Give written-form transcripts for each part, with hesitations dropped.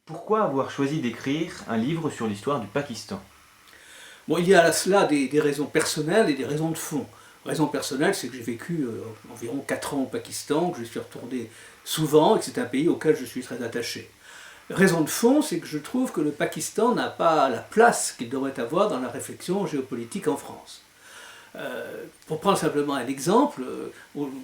Pourquoi avoir choisi d'écrire un livre sur l'histoire du Pakistan? Bon, il y a à cela des raisons personnelles et des raisons de fond. Raison personnelle, c'est que j'ai vécu environ 4 ans au Pakistan, que je suis retourné souvent et que c'est un pays auquel je suis très attaché. Raison de fond, c'est que je trouve que le Pakistan n'a pas la place qu'il devrait avoir dans la réflexion géopolitique en France. Pour prendre simplement un exemple,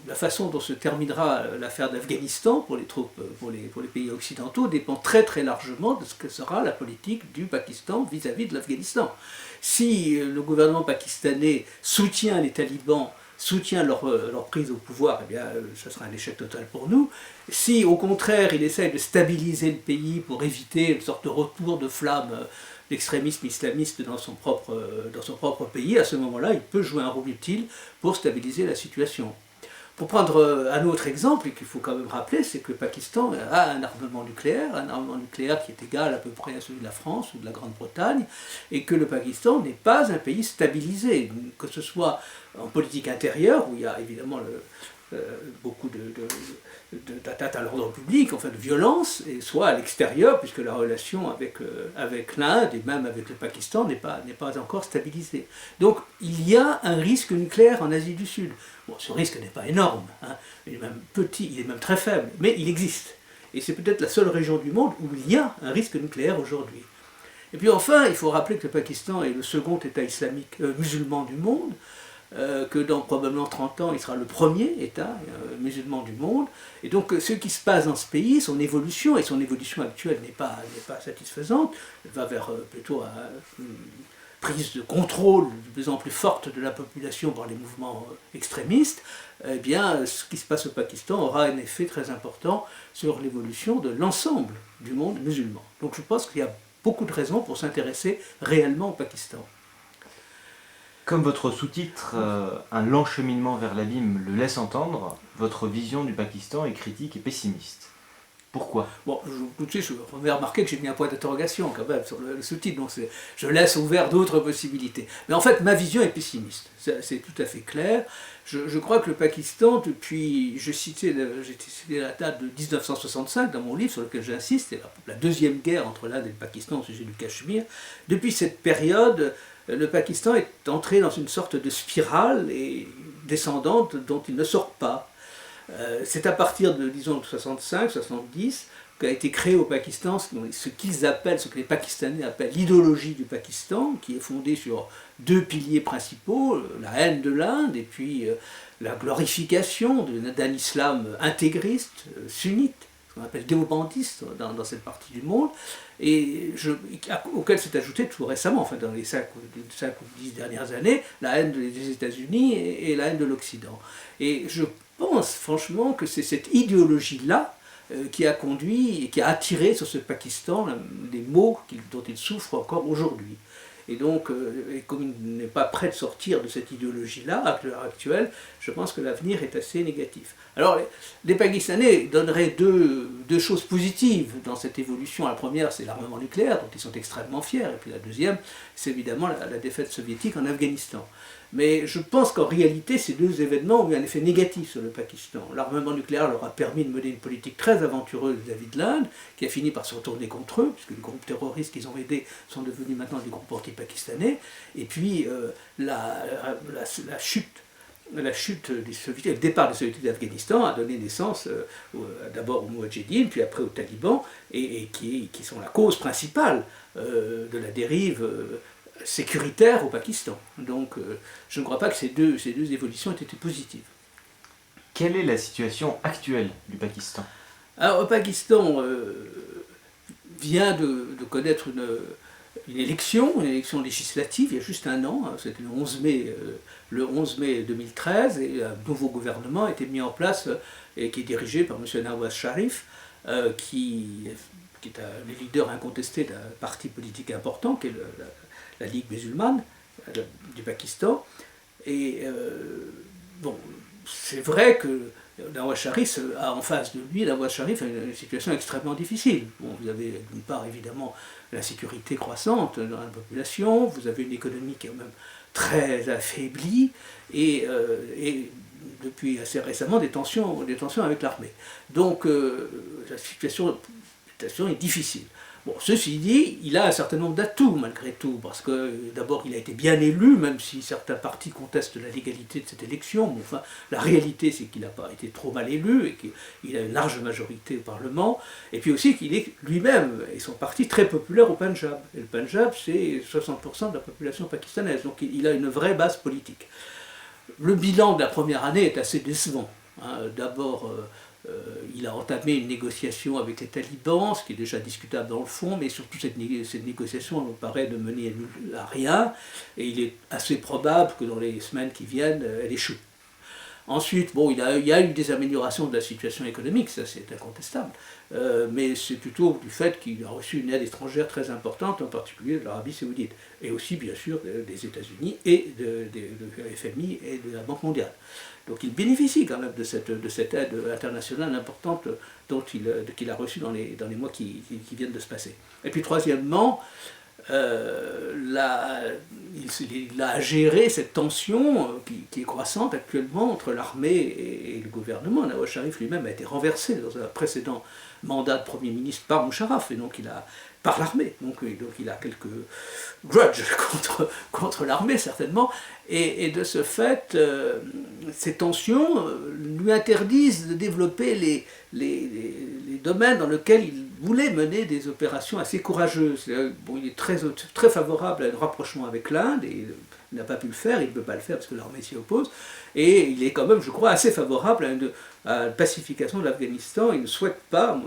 la façon dont se terminera l'affaire d'Afghanistan pour les troupes, pour les pays occidentaux dépend très très largement de ce que sera la politique du Pakistan vis-à-vis de l'Afghanistan. Si le gouvernement pakistanais soutient les talibans, soutient leur prise au pouvoir, eh bien, ce sera un échec total pour nous. Si, au contraire, il essaye de stabiliser le pays pour éviter une sorte de retour de flamme l'extrémisme islamiste dans son propre pays, à ce moment-là, il peut jouer un rôle utile pour stabiliser la situation. Pour prendre un autre exemple, et qu'il faut quand même rappeler, c'est que le Pakistan a un armement nucléaire qui est égal à peu près à celui de la France ou de la Grande-Bretagne, et que le Pakistan n'est pas un pays stabilisé, que ce soit en politique intérieure, où il y a évidemment beaucoup d'atteintes à l'ordre public, enfin de violence, et soit à l'extérieur, puisque la relation avec l'Inde et même avec le Pakistan n'est pas encore stabilisée. Donc il y a un risque nucléaire en Asie du Sud. Bon, ce risque n'est pas énorme, hein, il est même petit, il est même très faible, mais il existe. Et c'est peut-être la seule région du monde où il y a un risque nucléaire aujourd'hui. Et puis enfin, il faut rappeler que le Pakistan est le second État islamique musulman du monde, que dans probablement 30 ans, il sera le premier État musulman du monde. Et donc ce qui se passe dans ce pays, son évolution, et son évolution actuelle n'est pas satisfaisante, elle va vers plutôt une prise de contrôle de plus en plus forte de la population par les mouvements extrémistes, eh bien ce qui se passe au Pakistan aura un effet très important sur l'évolution de l'ensemble du monde musulman. Donc je pense qu'il y a beaucoup de raisons pour s'intéresser réellement au Pakistan. Comme votre sous-titre Un lent cheminement vers l'abîme le laisse entendre, votre vision du Pakistan est critique et pessimiste. Pourquoi? Bon, tout de suite, vous avez remarqué que j'ai mis un point d'interrogation quand même sur le sous-titre, donc je laisse ouvert d'autres possibilités. Mais en fait, ma vision est pessimiste, c'est tout à fait clair. Je crois que le Pakistan, depuis, j'ai cité la date de 1965 dans mon livre, sur lequel j'insiste, c'est la deuxième guerre entre l'Inde et le Pakistan au sujet du Cachemire. Depuis cette période, le Pakistan est entré dans une sorte de spirale descendante dont il ne sort pas. C'est à partir de, disons, de 65-70 qu'a été créé au Pakistan ce qu'ils appellent, ce que les Pakistanais appellent l'idéologie du Pakistan, qui est fondée sur deux piliers principaux, la haine de l'Inde et puis la glorification d'un islam intégriste, sunnite, ce qu'on appelle déobandiste dans cette partie du monde, et auquel s'est ajouté tout récemment, enfin dans les 5 ou 10 dernières années, la haine des États-Unis et la haine de l'Occident. Et je pense franchement que c'est cette idéologie-là qui a conduit et qui a attiré sur ce Pakistan des maux dont il souffre encore aujourd'hui. Et donc, comme il n'est pas prêt de sortir de cette idéologie-là, à l'heure actuelle, je pense que l'avenir est assez négatif. Alors, les Pakistanais donneraient deux choses positives dans cette évolution. La première, c'est l'armement nucléaire, dont ils sont extrêmement fiers. Et puis la deuxième, c'est évidemment la défaite soviétique en Afghanistan. Mais je pense qu'en réalité, ces deux événements ont eu un effet négatif sur le Pakistan. L'armement nucléaire leur a permis de mener une politique très aventureuse vis-à-vis de l'Inde, qui a fini par se retourner contre eux, puisque les groupes terroristes qu'ils ont aidés sont devenus maintenant des groupes anti-pakistanais. Et puis la chute des Soviétiques, le départ des Soviétiques d'Afghanistan a donné naissance d'abord aux Moudjahidines, puis après aux talibans, et qui sont la cause principale de la dérive sécuritaire au Pakistan. Donc je ne crois pas que ces deux évolutions aient été positives. Quelle est la situation actuelle du Pakistan? Alors, le Pakistan vient de connaître une élection législative il y a juste un an, hein, c'était le 11 mai 2013, et un nouveau gouvernement a été mis en place et qui est dirigé par M. Nawaz Sharif, qui est le leader incontesté d'un parti politique important, qui est la Ligue musulmane du Pakistan. Et bon, c'est vrai que Nawaz Sharif a en face de lui, Nawaz Sharif a une situation extrêmement difficile. Bon, vous avez d'une part évidemment l'insécurité croissante dans la population, vous avez une économie qui est même très affaiblie, et depuis assez récemment des tensions avec l'armée. Donc la situation est difficile. Bon, ceci dit, il a un certain nombre d'atouts malgré tout, parce que d'abord il a été bien élu, même si certains partis contestent la légalité de cette élection, mais enfin la réalité c'est qu'il n'a pas été trop mal élu et qu'il a une large majorité au Parlement, et puis aussi qu'il est lui-même et son parti très populaire au Pendjab. Et le Pendjab c'est 60% de la population pakistanaise, donc il a une vraie base politique. Le bilan de la première année est assez décevant. Hein. D'abord, il a entamé une négociation avec les talibans, ce qui est déjà discutable dans le fond, mais surtout cette négociation me paraît de mener à rien, et il est assez probable que dans les semaines qui viennent, elle échoue. Ensuite, bon, il y a eu des améliorations de la situation économique, ça c'est incontestable, mais c'est plutôt du fait qu'il a reçu une aide étrangère très importante, en particulier de l'Arabie Saoudite, et aussi bien sûr des États-Unis et de FMI et de la Banque mondiale. Donc il bénéficie quand même de cette aide internationale importante qu'il a reçue dans les mois qui viennent de se passer. Et puis troisièmement, il a géré cette tension qui est croissante actuellement entre l'armée et le gouvernement. Nawaz Sharif lui-même a été renversé dans un précédent mandat de Premier ministre par Musharraf, et donc par l'armée. Donc il a quelques grudges contre l'armée certainement, et de ce fait, ces tensions lui interdisent de développer les domaines dans lesquels il voulait mener des opérations assez courageuses. Bon, il est très favorable à un rapprochement avec l'Inde, et il n'a pas pu le faire, il ne peut pas le faire parce que l'armée s'y oppose, et il est quand même, je crois, assez favorable à la pacification de l'Afghanistan. Il ne souhaite pas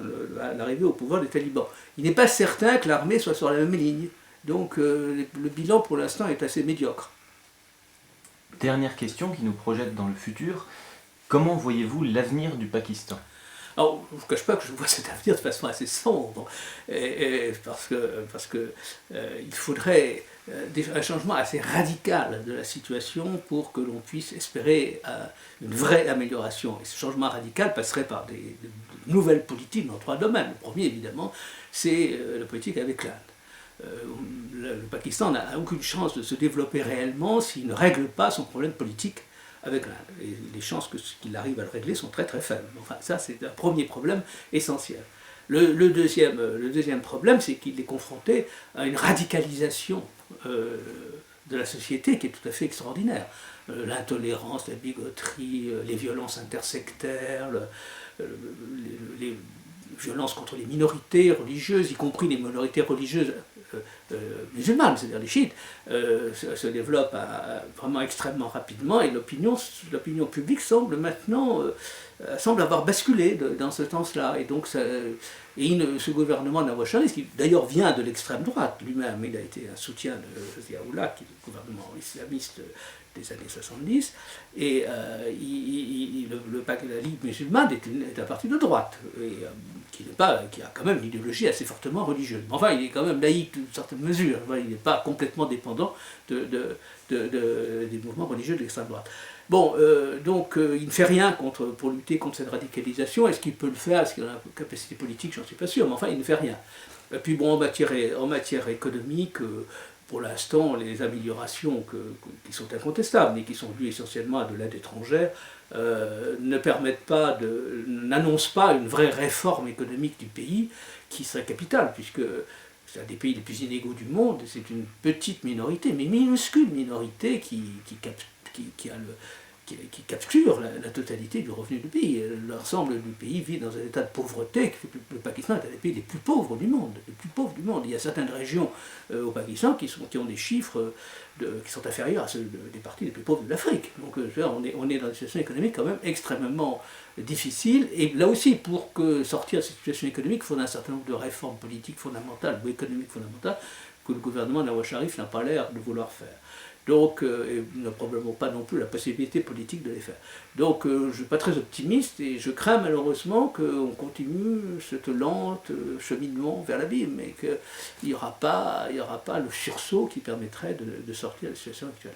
l'arrivée au pouvoir des talibans. Il n'est pas certain que l'armée soit sur la même ligne, donc le bilan pour l'instant est assez médiocre. Dernière question qui nous projette dans le futur. Comment voyez-vous l'avenir du Pakistan ? Alors, je ne vous cache pas que je vois cet avenir de façon assez sombre, parce que il faudrait un changement assez radical de la situation pour que l'on puisse espérer une vraie amélioration. Et ce changement radical passerait par de nouvelles politiques dans 3 domaines. Le premier, évidemment, c'est la politique avec l'Inde. Le Pakistan n'a aucune chance de se développer réellement s'il ne règle pas son problème politique avec l'Inde. Et les chances qu'il arrive à le régler sont très très faibles. Enfin, ça, c'est un premier problème essentiel. Le deuxième problème, c'est qu'il est confronté à une radicalisation de la société qui est tout à fait extraordinaire. L'intolérance, la bigoterie, les violences intersectaires, les violences contre les minorités religieuses, y compris les minorités religieuses musulmanes, c'est-à-dire les chiites, se développent vraiment extrêmement rapidement, et l'opinion publique semble maintenant avoir basculé dans ce sens-là. Et donc ce gouvernement Nawaz Sharif, qui d'ailleurs vient de l'extrême droite lui-même, il a été un soutien de Ziaoullah, qui est le gouvernement islamiste des années 70, et la Ligue musulmane est un parti de droite, et, qui a quand même une idéologie assez fortement religieuse. Mais enfin, il est quand même laïque d'une certaine mesure, il n'est pas complètement dépendant des mouvements religieux de l'extrême droite. Bon, donc il ne fait rien pour lutter contre cette radicalisation. Est-ce qu'il peut le faire? Est-ce qu'il a la capacité politique? J'en suis pas sûr, mais enfin, il ne fait rien. Et puis bon, en matière économique, pour l'instant, les améliorations qui sont incontestables, mais qui sont dues essentiellement à de l'aide étrangère, n'annoncent pas une vraie réforme économique du pays qui serait capitale, puisque c'est un des pays les plus inégaux du monde, c'est une petite minorité, mais minuscule minorité qui capture la totalité du revenu du pays. L'ensemble du pays vit dans un état de pauvreté, le Pakistan est un des pays les plus pauvres du monde. Il y a certaines régions au Pakistan qui ont des chiffres qui sont inférieurs à ceux des parties les plus pauvres de l'Afrique. Donc on est dans une situation économique quand même extrêmement difficile, et là aussi, pour sortir de cette situation économique, il faut un certain nombre de réformes politiques fondamentales ou économiques fondamentales que le gouvernement Nawaz Sharif n'a pas l'air de vouloir faire. Donc, il n'a probablement pas non plus la possibilité politique de les faire. Donc, je ne suis pas très optimiste, et je crains malheureusement qu'on continue cette lente cheminement vers l'abîme, et qu'il n'y aura pas le sursaut qui permettrait de sortir de la situation actuelle.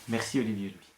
Merci Olivier Louis.